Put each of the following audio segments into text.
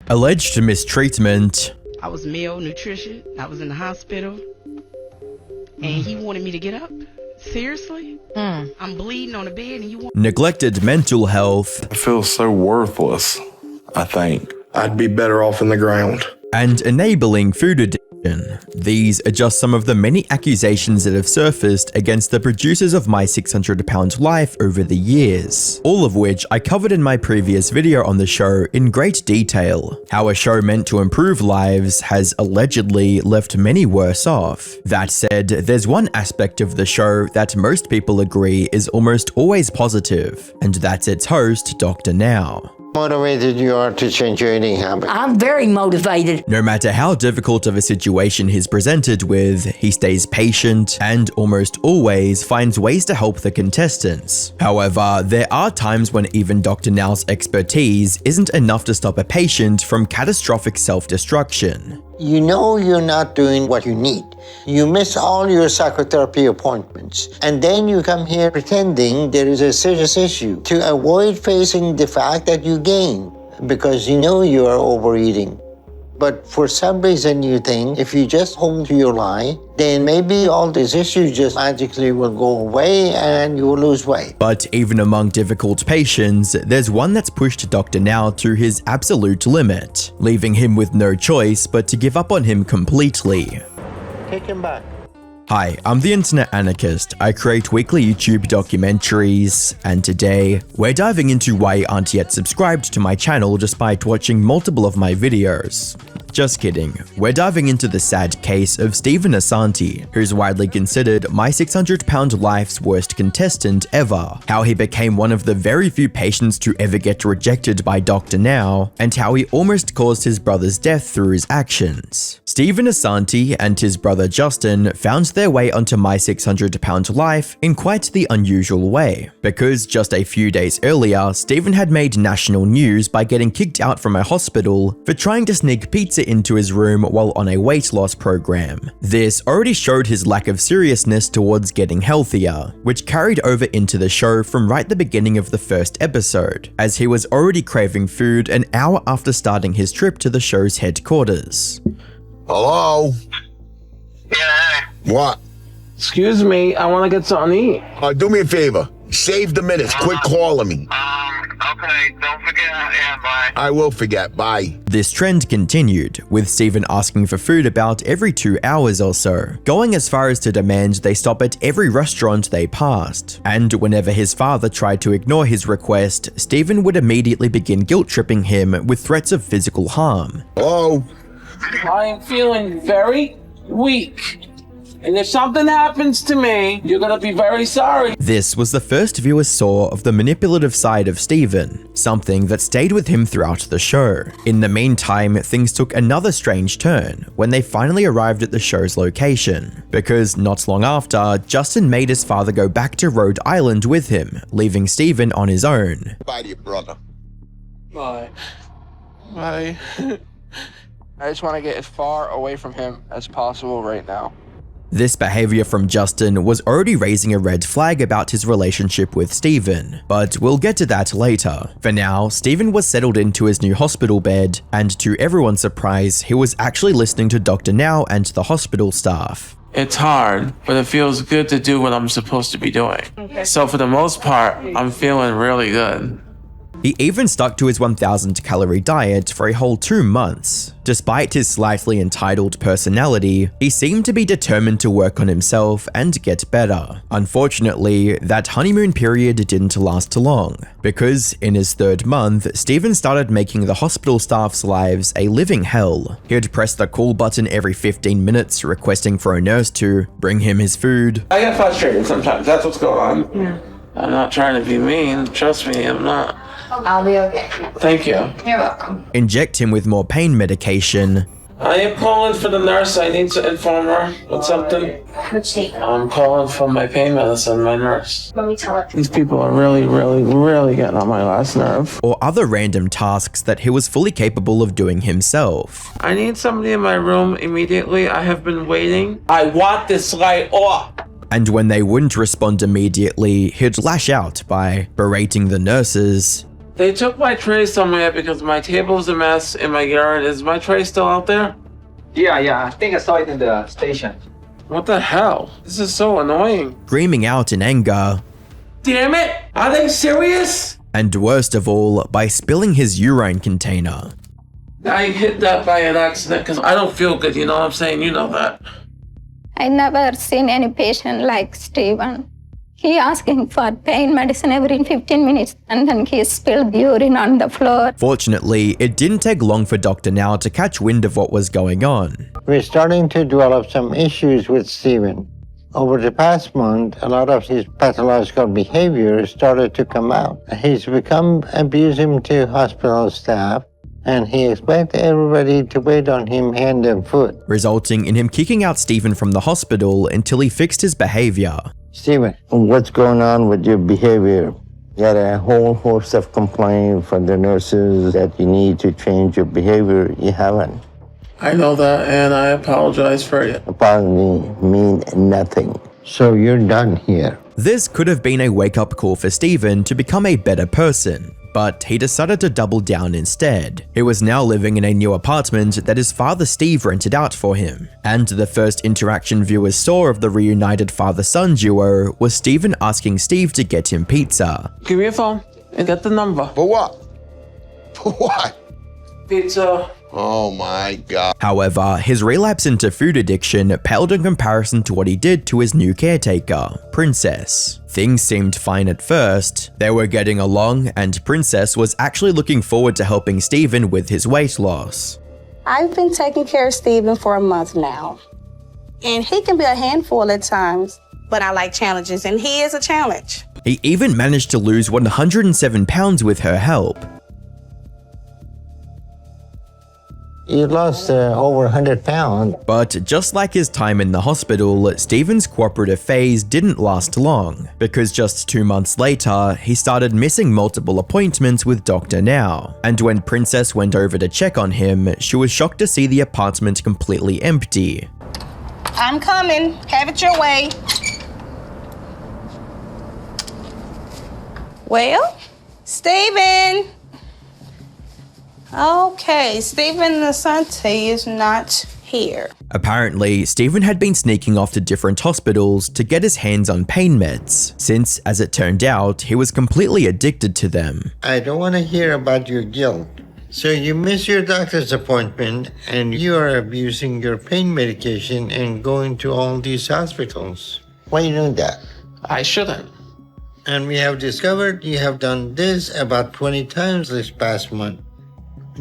alleged mistreatment, I was malnutrition. I was in the hospital. And he wanted me to get up? Seriously? I'm bleeding on the bed and you want... neglected mental health, I feel so worthless, I think. I'd be better off in the ground. and enabling food addiction. These are just some of the many accusations that have surfaced against the producers of My 600 Pound Life over the years, all of which I covered in my previous video on the show in great detail. How a show meant to improve lives has allegedly left many worse off. That said, there's one aspect of the show that most people agree is almost always positive, and that's its host, Dr. Now. Motivated you are to change your eating habit? I'm very motivated. No matter how difficult of a situation he's presented with, he stays patient and almost always finds ways to help the contestants. However, there are times when even Dr. Now's expertise isn't enough to stop a patient from catastrophic self-destruction. You know you're not doing what you need. You miss all your psychotherapy appointments. And then you come here pretending there is a serious issue to avoid facing the fact that you gain because you know you are overeating. But for some reason you think if you just hold to your lie, then maybe all these issues just magically will go away and you will lose weight. But even among difficult patients, there's one that's pushed Dr. Now to his absolute limit, leaving him with no choice but to give up on him completely. Take him back. Hi, I'm the Internet Anarchist. I create weekly YouTube documentaries, and today, we're diving into why you aren't yet subscribed to my channel despite watching multiple of my videos. Just kidding. We're diving into the sad case of Steven Assanti, who's widely considered My 600 Pound Life's worst contestant ever, how he became one of the very few patients to ever get rejected by Dr. Now, and how he almost caused his brother's death through his actions. Steven Assanti and his brother Justin found their way onto My 600 Pound Life in quite the unusual way, because just a few days earlier, Steven had made national news by getting kicked out from a hospital for trying to sneak pizza into his room while on a weight loss program. This already showed his lack of seriousness towards getting healthier, which carried over into the show from right the beginning of the first episode, as he was already craving food an hour after starting his trip to the show's headquarters. Hello? Yeah. What? Excuse me, I want to get something to eat. Do me a favor. Save the minutes. Quit calling me. Okay, don't forget. Yeah, bye. I will forget. Bye. This trend continued, with Steven asking for food about every 2 hours or so, going as far as to demand they stop at every restaurant they passed. And whenever his father tried to ignore his request, Steven would immediately begin guilt-tripping him with threats of physical harm. Hello? I am feeling very weak. And if something happens to me, you're gonna be very sorry. This was the first viewers saw of the manipulative side of Steven, something that stayed with him throughout the show. In the meantime, things took another strange turn when they finally arrived at the show's location, because not long after, Justin made his father go back to Rhode Island with him, leaving Steven on his own. Bye to your brother. Bye. I just want to get as far away from him as possible right now. This behavior from Justin was already raising a red flag about his relationship with Steven, but we'll get to that later. For now, Steven was settled into his new hospital bed, and to everyone's surprise, he was actually listening to Dr. Now and the hospital staff. It's hard, but it feels good to do what I'm supposed to be doing. Okay. So for the most part, I'm feeling really good. He even stuck to his 1,000 calorie diet for a whole 2 months. Despite his slightly entitled personality, he seemed to be determined to work on himself and get better. Unfortunately, that honeymoon period didn't last long, because in his 3rd month, Steven started making the hospital staff's lives a living hell. He'd press the call button every 15 minutes requesting for a nurse to bring him his food. I get frustrated sometimes, that's what's going on. Yeah. I'm not trying to be mean, trust me, I'm not. I'll be okay. Thank you. You're welcome. Inject him with more pain medication. I am calling for the nurse. I need to inform her with something. Which date? I'm calling for my pain medicine, my nurse. Let me tell her. These people are really getting on my last nerve. Or other random tasks that he was fully capable of doing himself. I need somebody in my room immediately. I have been waiting. I want this light off. And when they wouldn't respond immediately, he'd lash out by berating the nurses, They took my tray somewhere because my table's a mess in my yard. Is my tray still out there? Yeah. I think I saw it in the station. What the hell? This is so annoying. Screaming out in anger, Damn it! Are they serious? and worst of all, by spilling his urine container. I hit that by an accident because I don't feel good, you know what I'm saying? You know that. I never seen any patient like Steven. He asking for pain medicine every 15 minutes and then he spilled urine on the floor. Fortunately, it didn't take long for Dr. Now to catch wind of what was going on. We're starting to develop some issues with Steven. Over the past month, a lot of his pathological behavior started to come out. He's become abusive to hospital staff, and he expects everybody to wait on him hand and foot. Resulting in him kicking out Steven from the hospital until he fixed his behavior. Steven, what's going on with your behavior? You got a whole host of complaints from the nurses that you need to change your behavior. You haven't. I know that, and I apologize for it. Apology mean nothing. So you're done here. This could have been a wake-up call for Steven to become a better person, but he decided to double down instead. He was now living in a new apartment that his father Steve rented out for him, and the first interaction viewers saw of the reunited father-son duo was Steven asking Steve to get him pizza. Give me your phone and get the number. For what? For what? Pizza. Oh my God. However, his relapse into food addiction paled in comparison to what he did to his new caretaker, Princess. Things seemed fine at first, they were getting along, and Princess was actually looking forward to helping Steven with his weight loss. I've been taking care of Steven for a month now, and he can be a handful at times, but I like challenges, and he is a challenge. He even managed to lose 107 pounds with her help. You lost over 100 pounds. But just like his time in the hospital, Steven's cooperative phase didn't last long, because just 2 months later, he started missing multiple appointments with Dr. Now. And when Princess went over to check on him, she was shocked to see the apartment completely empty. I'm coming. Have it your way. Well, Steven. Okay, Steven Assanti is not here. Apparently, Steven had been sneaking off to different hospitals to get his hands on pain meds, since, as it turned out, he was completely addicted to them. I don't want to hear about your guilt. So you miss your doctor's appointment and you are abusing your pain medication and going to all these hospitals. Why you doing that? I shouldn't. And we have discovered you have done this about 20 times this past month.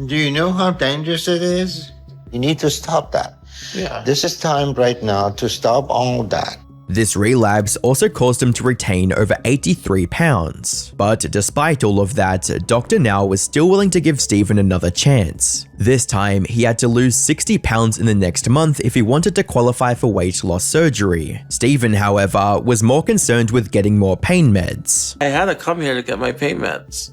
Do you know how dangerous it is? You need to stop that. Yeah. This is time right now to stop all that. This relapse also caused him to retain over 83 pounds. But despite all of that, Dr. Now was still willing to give Steven another chance. This time, he had to lose 60 pounds in the next month if he wanted to qualify for weight loss surgery. Steven, however, was more concerned with getting more pain meds. I had to come here to get my pain meds.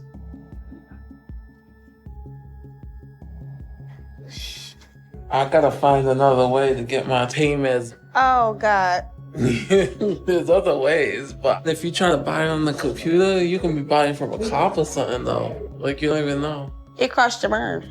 I gotta find another way to get my pain meds. Oh, God. There's other ways, but if you try to buy it on the computer, you can be buying from a cop or something though. Like you don't even know. It cost your burn.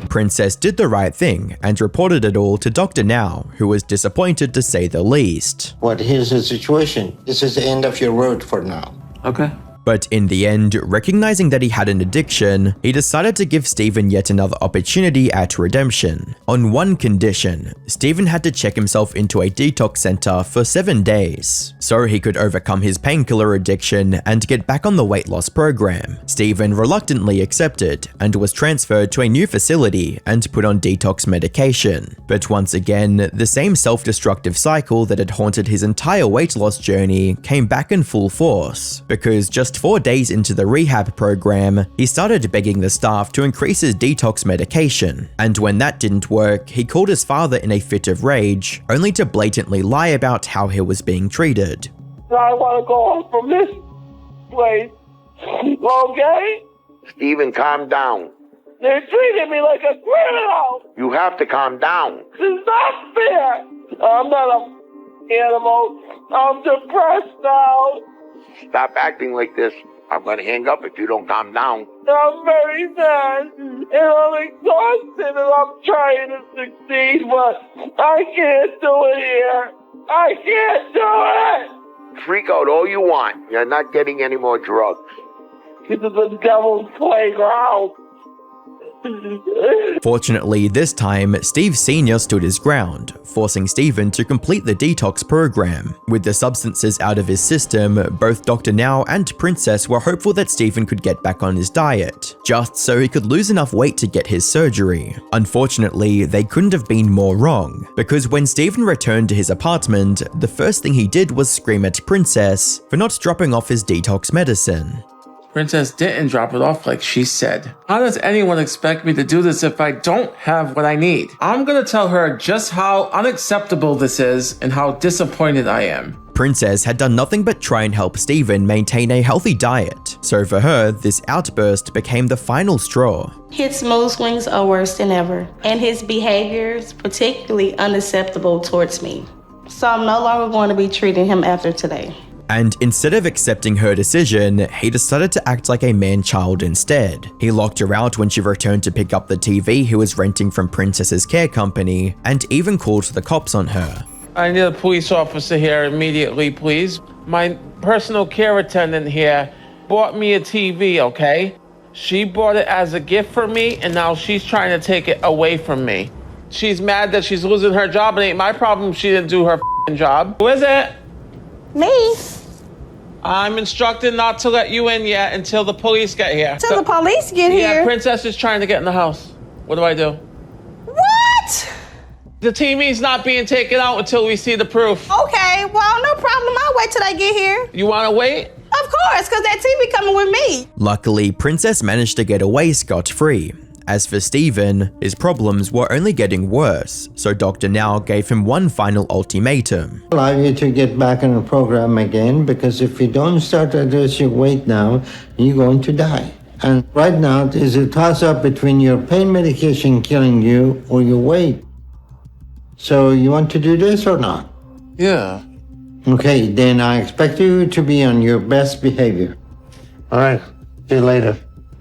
Princess did the right thing and reported it all to Dr. Now, who was disappointed to say the least. What is the situation? This is the end of your road for now. Okay. But in the end, recognizing that he had an addiction, he decided to give Steven yet another opportunity at redemption. On one condition, Steven had to check himself into a detox center for 7 days, so he could overcome his painkiller addiction and get back on the weight loss program. Steven reluctantly accepted and was transferred to a new facility and put on detox medication. But once again, the same self-destructive cycle that had haunted his entire weight loss journey came back in full force, because just 4 days into the rehab program, he started begging the staff to increase his detox medication, and when that didn't work, he called his father in a fit of rage, only to blatantly lie about how he was being treated. I want to go home from this place, okay? Steven, calm down. They're treating me like a criminal! You have to calm down. This is not fair! I'm not an animal. I'm depressed now. Stop acting like this. I'm going to hang up if you don't calm down. I'm very sad and I'm exhausted and I'm trying to succeed, but I can't do it here. I can't do it! Freak out all you want. You're not getting any more drugs. This is the devil's playground. Fortunately, this time, Steve Sr. stood his ground, forcing Steven to complete the detox program. With the substances out of his system, both Dr. Now and Princess were hopeful that Steven could get back on his diet, just so he could lose enough weight to get his surgery. Unfortunately, they couldn't have been more wrong, because when Steven returned to his apartment, the first thing he did was scream at Princess for not dropping off his detox medicine. Princess didn't drop it off like she said. How does anyone expect me to do this if I don't have what I need? I'm gonna tell her just how unacceptable this is and how disappointed I am. Princess had done nothing but try and help Steven maintain a healthy diet, so for her, this outburst became the final straw. His mood swings are worse than ever, and his behavior is particularly unacceptable towards me. So I'm no longer going to be treating him after today. And instead of accepting her decision, he decided to act like a man-child instead. He locked her out when she returned to pick up the TV he was renting from Princess's care company, and even called the cops on her. I need a police officer here immediately, please. My personal care attendant here bought me a TV, okay? She bought it as a gift for me, and now she's trying to take it away from me. She's mad that she's losing her job. It ain't my problem she didn't do her job. Who is it? Me? I'm instructed not to let you in yet until the police get here. Till the police get here? Yeah, Princess is trying to get in the house. What do I do? What? The TV's not being taken out until we see the proof. Okay, well, no problem. I'll wait till they get here. You want to wait? Of course, because that TV coming with me. Luckily, Princess managed to get away scot-free. As for Steven, his problems were only getting worse, so Dr. Now gave him one final ultimatum. Allow you to get back on the program again, because if you don't start to address your weight now, you're going to die. And right now, there's a toss-up between your pain medication killing you or your weight. So you want to do this or not? Yeah. Okay, then I expect you to be on your best behavior. All right, see you later.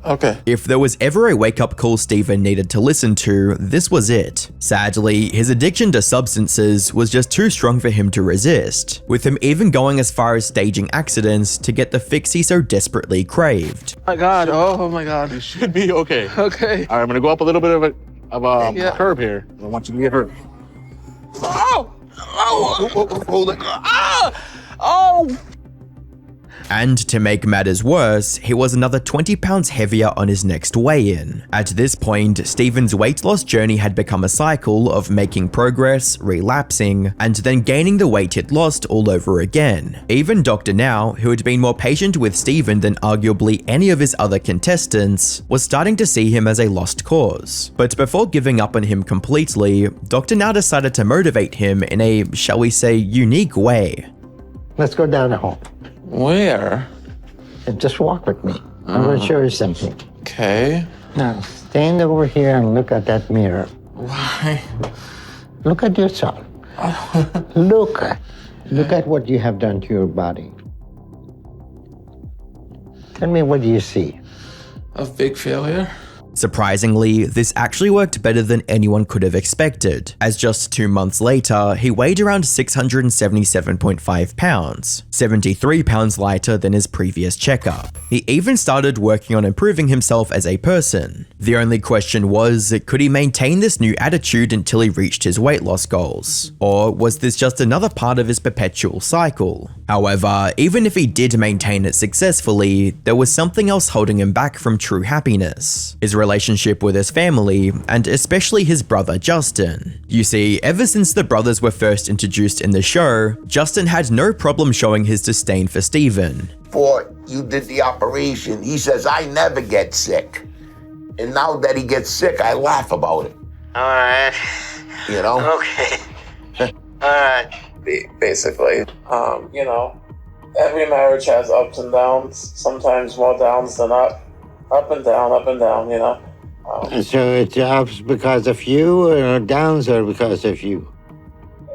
Okay. If there was ever a wake-up call Steven needed to listen to, this was it. Sadly, his addiction to substances was just too strong for him to resist, with him even going as far as staging accidents to get the fix he so desperately craved. Oh my God. Oh my God. You should be okay. Okay. All right, I'm gonna go up a little bit of a curb here. I want you to get hurt. Oh! Oh! Hold it. Ah! Oh! And to make matters worse, he was another 20 pounds heavier on his next weigh-in. At this point, Steven's weight loss journey had become a cycle of making progress, relapsing, and then gaining the weight he'd lost all over again. Even Dr. Now, who had been more patient with Steven than arguably any of his other contestants, was starting to see him as a lost cause. But before giving up on him completely, Dr. Now decided to motivate him in a, shall we say, unique way. Let's go down the hall. Where? Just walk with me. I'm going to show you something. Okay. Now, stand over here and look at that mirror. Why? Look at yourself. Look at what you have done to your body. Tell me, what do you see? A big failure? Surprisingly, this actually worked better than anyone could have expected, as just 2 months later, he weighed around 677.5 pounds, 73 pounds lighter than his previous checkup. He even started working on improving himself as a person. The only question was, could he maintain this new attitude until he reached his weight loss goals? Or was this just another part of his perpetual cycle? However, even if he did maintain it successfully, there was something else holding him back from true happiness. His relationship with his family, and especially his brother Justin. You see, ever since the brothers were first introduced in the show, Justin had no problem showing his disdain for Steven. Before you did the operation, he says, I never get sick. And now that he gets sick, I laugh about it. All right. You know? Okay. All right. Basically, you know, every marriage has ups and downs, sometimes more downs than up and down, you know. So it's ups because of you, or downs are because of you?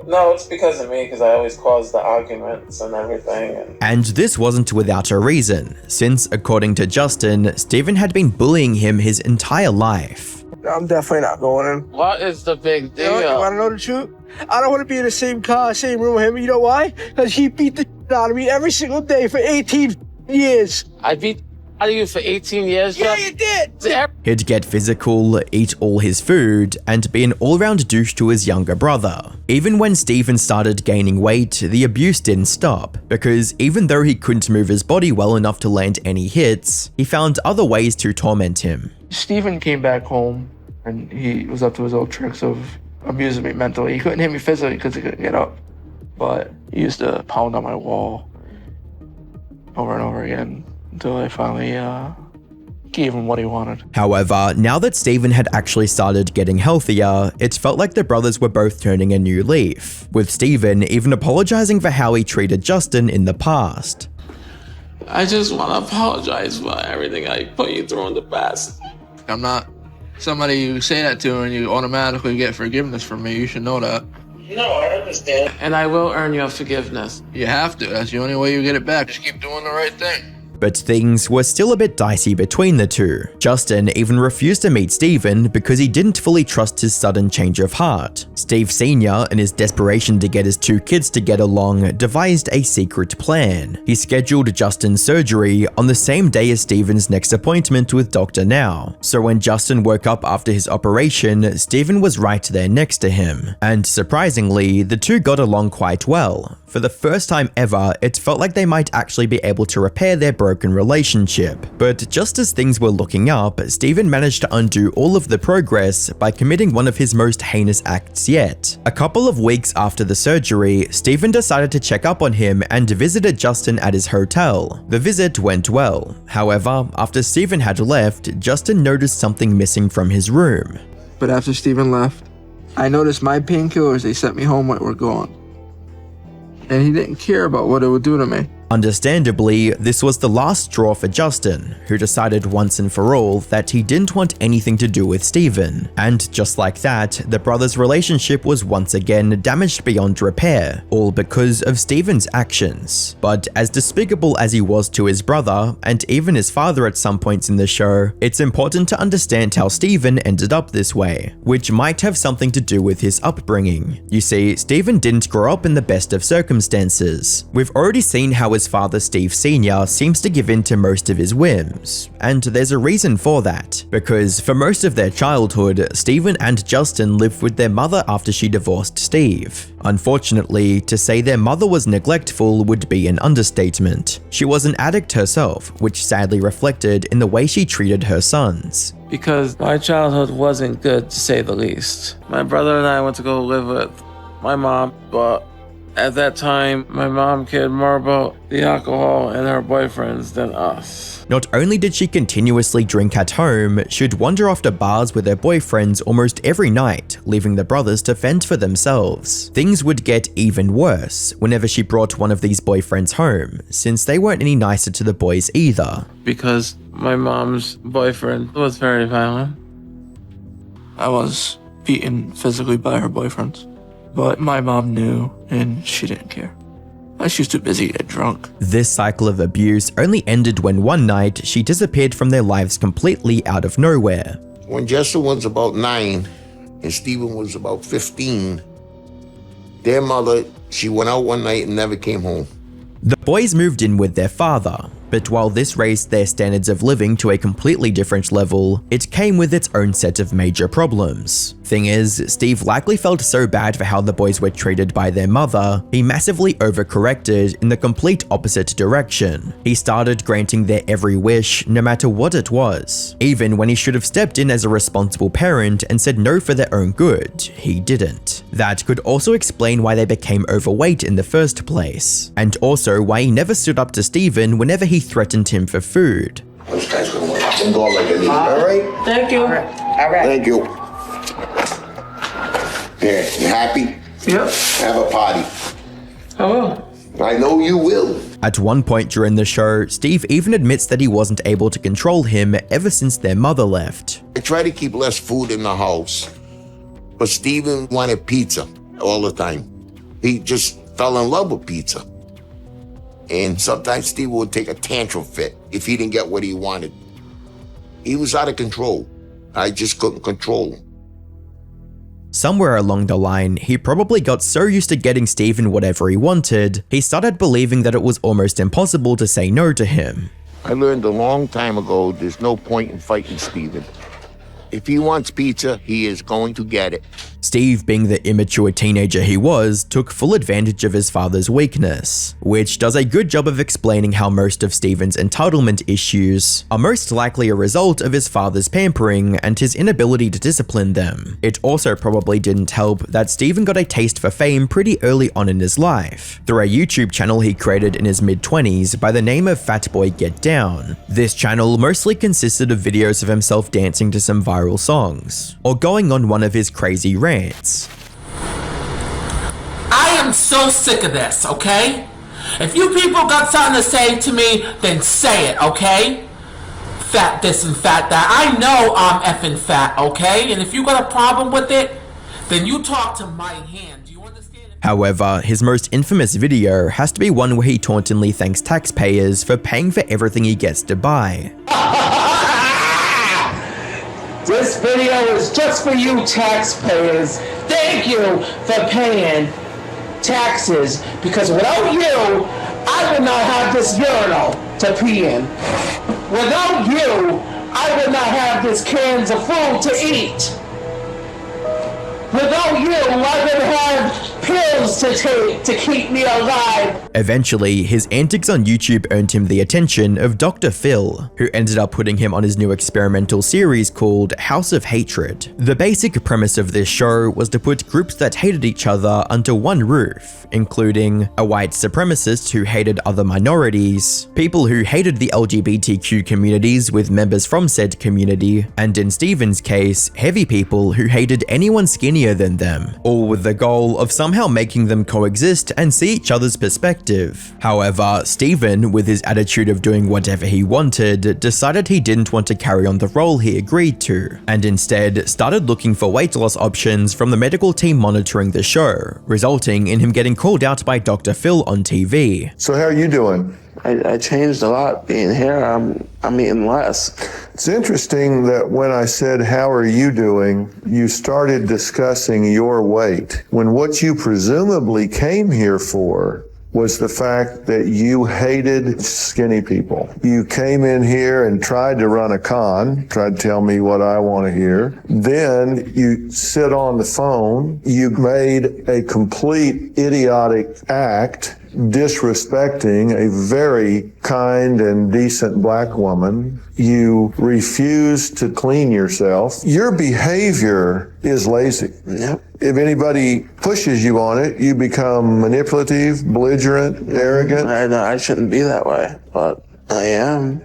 No, it's because of me, because I always cause the arguments and everything. And this wasn't without a reason, since according to Justin, Steven had been bullying him his entire life. I'm definitely not going in. What is the big deal? You want to know the truth? I don't want to be in the same car, same room with him. You know why? Because he beat the out of me every single day for 18 years. I beat out of you for 18 years? Yeah, you did! He'd get physical, eat all his food, and be an all-round douche to his younger brother. Even when Steven started gaining weight, the abuse didn't stop, because even though he couldn't move his body well enough to land any hits, he found other ways to torment him. Steven came back home, and he was up to his old tricks of abusing me mentally. He couldn't hit me physically because he couldn't get up, but he used to pound on my wall over and over again until I finally gave him what he wanted. However, now that Steven had actually started getting healthier, it felt like the brothers were both turning a new leaf, with Steven even apologizing for how he treated Justin in the past. I just want to apologize for everything I put you through in the past. I'm not somebody you say that to and you automatically get forgiveness from me. You should know that. No, I understand. And I will earn your forgiveness. You have to. That's the only way you get it back. Just keep doing the right thing. But things were still a bit dicey between the two. Justin even refused to meet Steven because he didn't fully trust his sudden change of heart. Steve Sr., in his desperation to get his two kids to get along, devised a secret plan. He scheduled Justin's surgery on the same day as Steven's next appointment with Dr. Now. So when Justin woke up after his operation, Steven was right there next to him. And surprisingly, the two got along quite well. For the first time ever, it felt like they might actually be able to repair their broken relationship. But just as things were looking up, Steven managed to undo all of the progress by committing one of his most heinous acts yet. A couple of weeks after the surgery, Steven decided to check up on him and visited Justin at his hotel. The visit went well. However, after Steven had left, Justin noticed something missing from his room. But after Steven left, I noticed my painkillers they sent me home were gone. And he didn't care about what it would do to me. Understandably, this was the last straw for Justin, who decided once and for all that he didn't want anything to do with Steven. And just like that, the brothers' relationship was once again damaged beyond repair, all because of Steven's actions. But as despicable as he was to his brother, and even his father at some points in the show, it's important to understand how Steven ended up this way, which might have something to do with his upbringing. You see, Steven didn't grow up in the best of circumstances. We've already seen how his father Steve Sr. seems to give in to most of his whims, and there's a reason for that, because for most of their childhood, Steven and Justin lived with their mother after she divorced Steve. Unfortunately, to say their mother was neglectful would be an understatement. She was an addict herself, which sadly reflected in the way she treated her sons. Because my childhood wasn't good, to say the least. My brother and I went to go live with my mom, but at that time, my mom cared more about the alcohol and her boyfriends than us. Not only did she continuously drink at home, she'd wander off to bars with her boyfriends almost every night, leaving the brothers to fend for themselves. Things would get even worse whenever she brought one of these boyfriends home, since they weren't any nicer to the boys either. Because my mom's boyfriend was very violent. I was beaten physically by her boyfriends. But my mom knew, and she didn't care. She was too busy to get drunk. This cycle of abuse only ended when one night she disappeared from their lives completely out of nowhere. When Justin was about 9 and Steven was about 15, their mother, she went out one night and never came home. The boys moved in with their father, but while this raised their standards of living to a completely different level, it came with its own set of major problems. Thing is, Steve likely felt so bad for how the boys were treated by their mother, he massively overcorrected in the complete opposite direction. He started granting their every wish, no matter what it was. Even when he should have stepped in as a responsible parent and said no for their own good, he didn't. That could also explain why they became overweight in the first place, and also why he never stood up to Steven whenever he threatened him for food. This guy's gonna want to go like a all right? Thank you. All right. Thank you. There, you happy? Yep. Have a party. I will. I know you will. At one point during the show, Steve even admits that he wasn't able to control him ever since their mother left. I try to keep less food in the house, but Steven wanted pizza all the time. He just fell in love with pizza. And sometimes Steve would take a tantrum fit if he didn't get what he wanted. He was out of control. I just couldn't control him. Somewhere along the line, he probably got so used to getting Steven whatever he wanted, he started believing that it was almost impossible to say no to him. I learned a long time ago there's no point in fighting Steven. If he wants pizza, he is going to get it. Steve, being the immature teenager he was, took full advantage of his father's weakness, which does a good job of explaining how most of Steven's entitlement issues are most likely a result of his father's pampering and his inability to discipline them. It also probably didn't help that Steven got a taste for fame pretty early on in his life, through a YouTube channel he created in his mid-20s by the name of Fatboy Get Down. This channel mostly consisted of videos of himself dancing to some viral songs, or going on one of his crazy rants. I am so sick of this, okay? If you people got something to say to me, then say it, okay? Fat this and fat that. I know I'm effing fat, okay? And if you got a problem with it, then you talk to my hand. Do you understand? However, his most infamous video has to be one where he tauntingly thanks taxpayers for paying for everything he gets to buy. This video is just for you taxpayers. Thank you for paying taxes, because without you, I would not have this urinal to pee in. Without you, I would not have these cans of food to eat. Without you, I would have pills to take to keep me alive. Eventually, his antics on YouTube earned him the attention of Dr. Phil, who ended up putting him on his new experimental series called House of Hatred. The basic premise of this show was to put groups that hated each other under one roof, including a white supremacist who hated other minorities, people who hated the LGBTQ communities with members from said community, and in Steven's case, heavy people who hated anyone skinnier than them, all with the goal of somehow making them coexist and see each other's perspective. However, Steven, with his attitude of doing whatever he wanted, decided he didn't want to carry on the role he agreed to, and instead started looking for weight loss options from the medical team monitoring the show, resulting in him getting called out by Dr. Phil on TV. So how are you doing? I changed a lot being here. I'm eating less. It's interesting that when I said, how are you doing, you started discussing your weight, when what you presumably came here for was the fact that you hated skinny people. You came in here and tried to run a con, tried to tell me what I want to hear. Then you sit on the phone, you made a complete idiotic act, disrespecting a very kind and decent black woman. You refuse to clean yourself. Your behavior is lazy. Yep. If anybody pushes you on it, you become manipulative, belligerent, arrogant. I shouldn't be that way, but I am.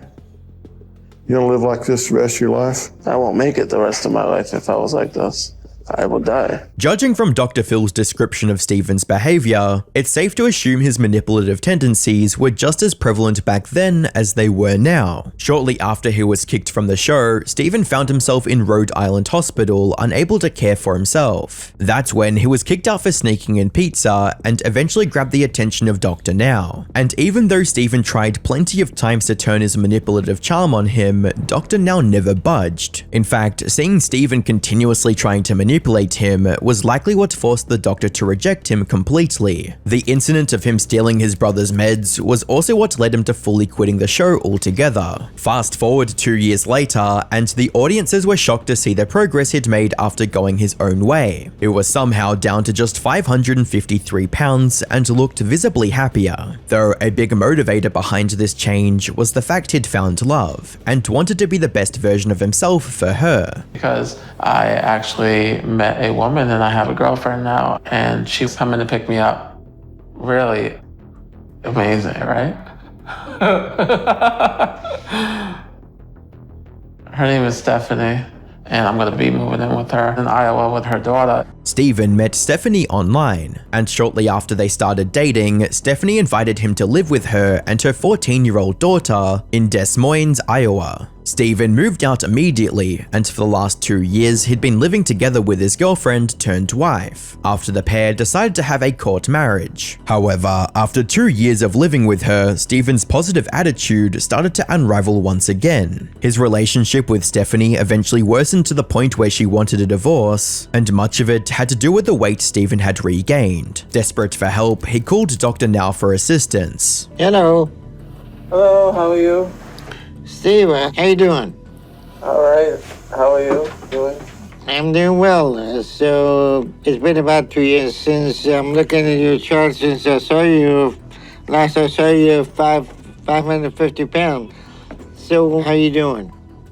You don't live like this the rest of your life? I won't make it the rest of my life if I was like this. I will die. Judging from Dr. Phil's description of Steven's behavior, it's safe to assume his manipulative tendencies were just as prevalent back then as they were now. Shortly after he was kicked from the show, Steven found himself in Rhode Island Hospital, unable to care for himself. That's when he was kicked out for sneaking in pizza and eventually grabbed the attention of Dr. Now. And even though Steven tried plenty of times to turn his manipulative charm on him, Dr. Now never budged. In fact, seeing Steven continuously trying to manipulate him was likely what forced the doctor to reject him completely. The incident of him stealing his brother's meds was also what led him to fully quitting the show altogether. Fast forward 2 years later, and the audiences were shocked to see the progress he'd made after going his own way. It was somehow down to just 553 pounds and looked visibly happier. Though a big motivator behind this change was the fact he'd found love, and wanted to be the best version of himself for her. Because I actually met a woman and I have a girlfriend now, and she's coming to pick me up. Really amazing, right? Her name is Stephanie, and I'm gonna be moving in with her in Iowa with her daughter. Steven met Stephanie online, and shortly after they started dating, Stephanie invited him to live with her and her 14-year-old daughter in Des Moines, Iowa. Steven moved out immediately, and for the last 2 years he'd been living together with his girlfriend turned wife, after the pair decided to have a court marriage. However, after 2 years of living with her, Steven's positive attitude started to unravel once again. His relationship with Stephanie eventually worsened to the point where she wanted a divorce, and much of it had to do with the weight Steven had regained. Desperate for help, he called Dr. Now for assistance. Hello. Hello, how are you? Steve, how you doing? All right. How are you doing? I'm doing well. So it's been about 2 years since I'm looking at your chart since I saw you. Last I saw you, 550 pounds. So how you doing?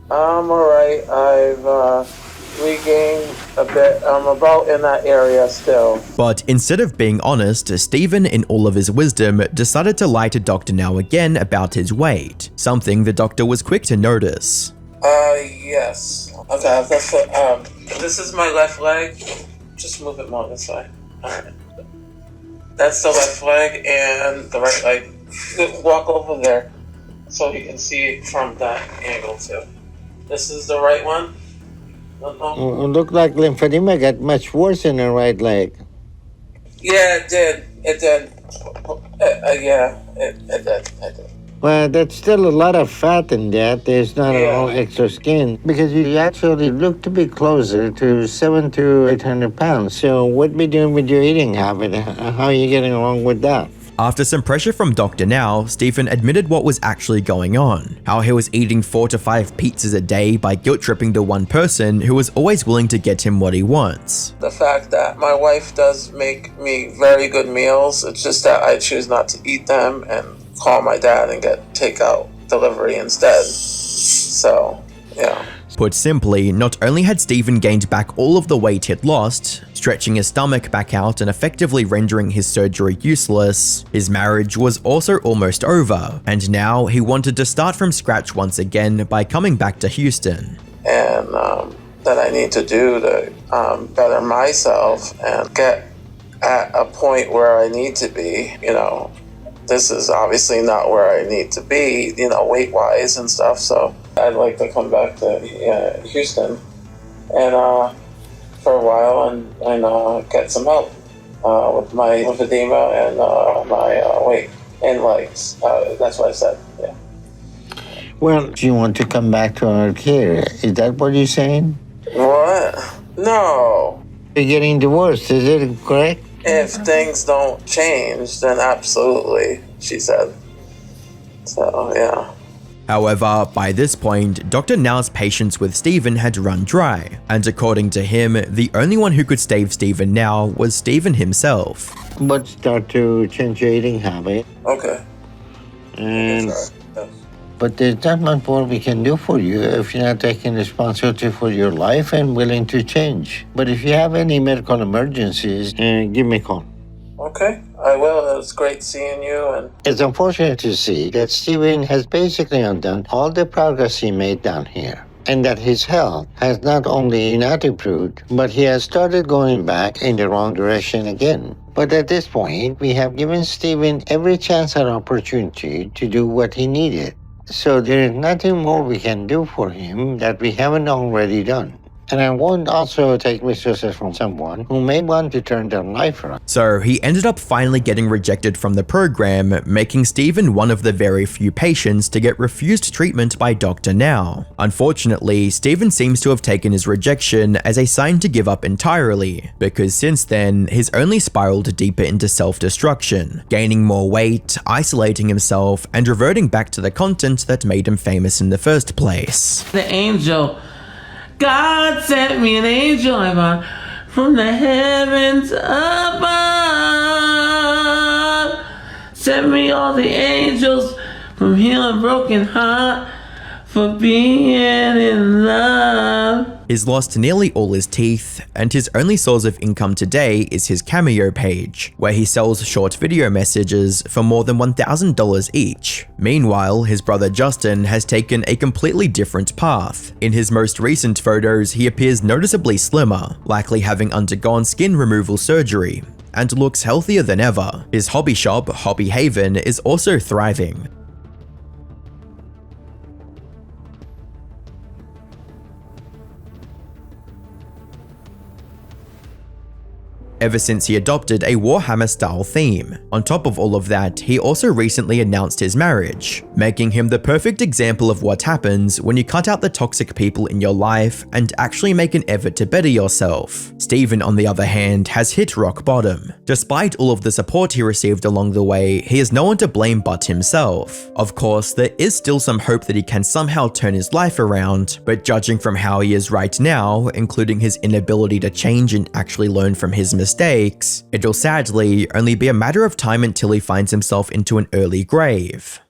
I'm all right. I've regained a bit. I'm about in that area still. But instead of being honest, Steven, in all of his wisdom, decided to lie to Dr. Now again about his weight, something the doctor was quick to notice. Yes. Okay, this is my left leg. Just move it more this way. All right. That's the left leg, and the right leg. Walk over there so you can see it from that angle too. This is the right one. It looked like lymphedema got much worse in her right leg. Yeah, it did. It did. Yeah, it did. Well, there's still a lot of fat in that. There's not all extra skin because you actually look to be closer to 700 to 800 pounds. So what be doing with your eating habit? How are you getting along with that? After some pressure from Dr. Now, Steven admitted what was actually going on, how he was eating 4 to 5 pizzas a day by guilt-tripping the one person who was always willing to get him what he wants. The fact that my wife does make me very good meals, it's just that I choose not to eat them and call my dad and get takeout delivery instead. So, yeah. Put simply, not only had Steven gained back all of the weight he'd lost, stretching his stomach back out and effectively rendering his surgery useless, his marriage was also almost over, and now he wanted to start from scratch once again by coming back to Houston. And that I need to do to better myself and get at a point where I need to be. You know, this is obviously not where I need to be, you know, weight-wise and stuff, so I'd like to come back to Houston and for a while and get some help with my lymphedema and my weight and legs. That's what I said, yeah. Well, do you want to come back to our care? Is that what you're saying? What? No. You're getting divorced, is it correct? If things don't change, then absolutely, she said. So, yeah. However, by this point, Dr. Now's patience with Steven had run dry, and according to him, the only one who could save Steven now was Steven himself. But start to change your eating habit. Okay. And but there's not much more we can do for you if you're not taking responsibility for your life and willing to change. But if you have any medical emergencies, give me a call. Okay, I will. It was great seeing you. And it's unfortunate to see that Steven has basically undone all the progress he made down here, and that his health has not only not improved, but he has started going back in the wrong direction again. But at this point, we have given Steven every chance and opportunity to do what he needed. So there is nothing more we can do for him that we haven't already done. And I won't also take resources from someone who may want to turn their life around. So he ended up finally getting rejected from the program, making Steven one of the very few patients to get refused treatment by Dr. Now. Unfortunately, Steven seems to have taken his rejection as a sign to give up entirely, because since then, he's only spiraled deeper into self-destruction, gaining more weight, isolating himself, and reverting back to the content that made him famous in the first place. The angel. God sent me an angel, Ivan, from the heavens above. Sent me all the angels from healing broken heart for being in love. He's lost nearly all his teeth, and his only source of income today is his Cameo page, where he sells short video messages for more than $1,000 each. Meanwhile, his brother Justin has taken a completely different path. In his most recent photos, he appears noticeably slimmer, likely having undergone skin removal surgery, and looks healthier than ever. His hobby shop, Hobby Haven, is also thriving. Ever since he adopted a Warhammer-style theme. On top of all of that, he also recently announced his marriage, making him the perfect example of what happens when you cut out the toxic people in your life and actually make an effort to better yourself. Steven, on the other hand, has hit rock bottom. Despite all of the support he received along the way, he has no one to blame but himself. Of course, there is still some hope that he can somehow turn his life around, but judging from how he is right now, including his inability to change and actually learn from his mistakes, it'll sadly only be a matter of time until he finds himself into an early grave.